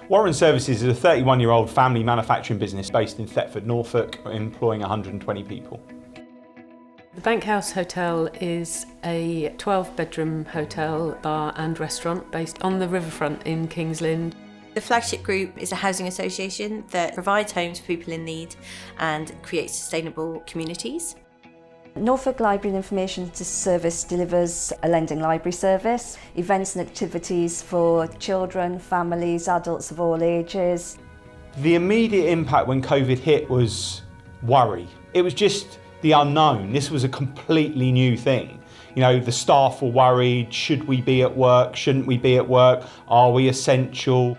Warren Services is a 31-year-old family manufacturing business based in Thetford, Norfolk, employing 120 people. The Bank House Hotel is a 12-bedroom hotel, bar and restaurant based on the riverfront in King's Lynn. The Flagship Group is a housing association that provides homes for people in need and creates sustainable communities. Norfolk Library and Information Service delivers a lending library service, events and activities for children, families, adults of all ages. The immediate impact when COVID hit was worry. It was just the unknown. This was a completely new thing. You know, the staff were worried, should we be at work, shouldn't we be at work, are we essential?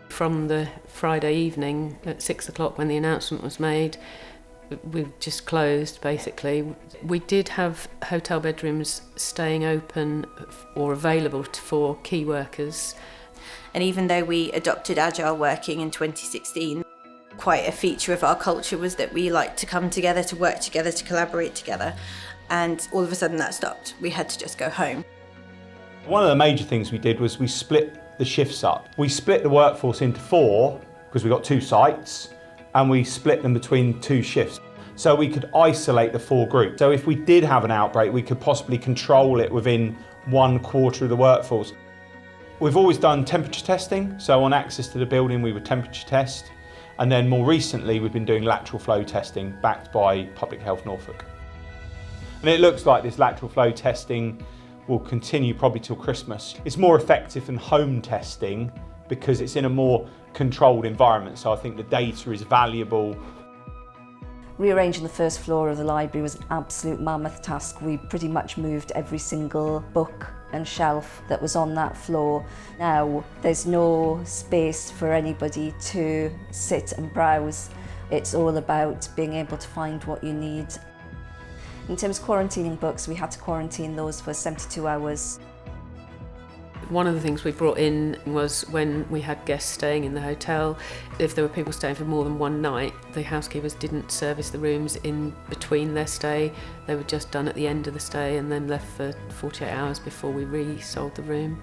From the Friday evening at 6 o'clock when the announcement was made, we've just closed basically. We did have hotel bedrooms staying open or available for key workers. And even though we adopted agile working in 2016, quite a feature of our culture was that we like to come together, to work together, to collaborate together. And all of a sudden that stopped. We had to just go home. One of the major things we did was we split the shifts up. We split the workforce into 4 because we got 2 sites, and we split them between 2 shifts. So we could isolate the 4 groups. So if we did have an outbreak, we could possibly control it within 1/4 of the workforce. We've always done temperature testing. So on access to the building, we would temperature test. And then more recently, we've been doing lateral flow testing backed by Public Health Norfolk. And it looks like this lateral flow testing will continue probably till Christmas. It's more effective than home testing because it's in a more controlled environment, so I think the data is valuable. Rearranging the first floor of the library was an absolute mammoth task. We pretty much moved every single book and shelf that was on that floor. Now there's no space for anybody to sit and browse. It's all about being able to find what you need. In terms of quarantining books, we had to quarantine those for 72 hours. One of the things we brought in was when we had guests staying in the hotel, if there were people staying for more than one night, the housekeepers didn't service the rooms in between their stay. They were just done at the end of the stay and then left for 48 hours before we resold the room.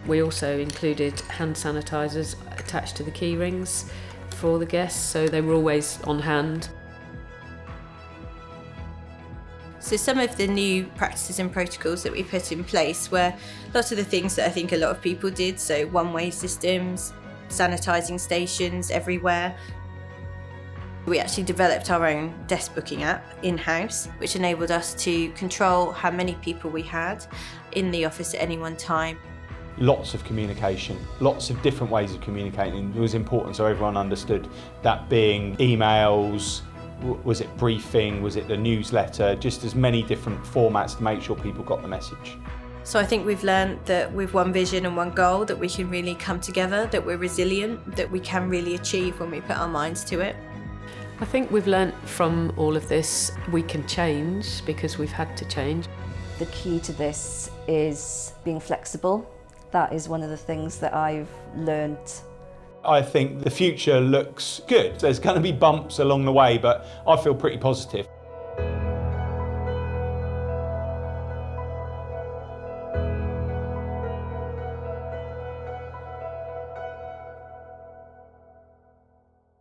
We also included hand sanitisers attached to the key rings for the guests, so they were always on hand. So some of the new practices and protocols that we put in place were lots of the things that I think a lot of people did. So one-way systems, sanitising stations everywhere. We actually developed our own desk booking app in-house, which enabled us to control how many people we had in the office at any one time. Lots of communication, lots of different ways of communicating. It was important so everyone understood, that being emails, was it briefing, was it the newsletter, just as many different formats to make sure people got the message. So I think we've learned that with one vision and one goal that we can really come together, that we're resilient, that we can really achieve when we put our minds to it. I think we've learnt from all of this we can change because we've had to change. The key to this is being flexible. That is one of the things that I've learnt. I think the future looks good. There's going to be bumps along the way, but I feel pretty positive.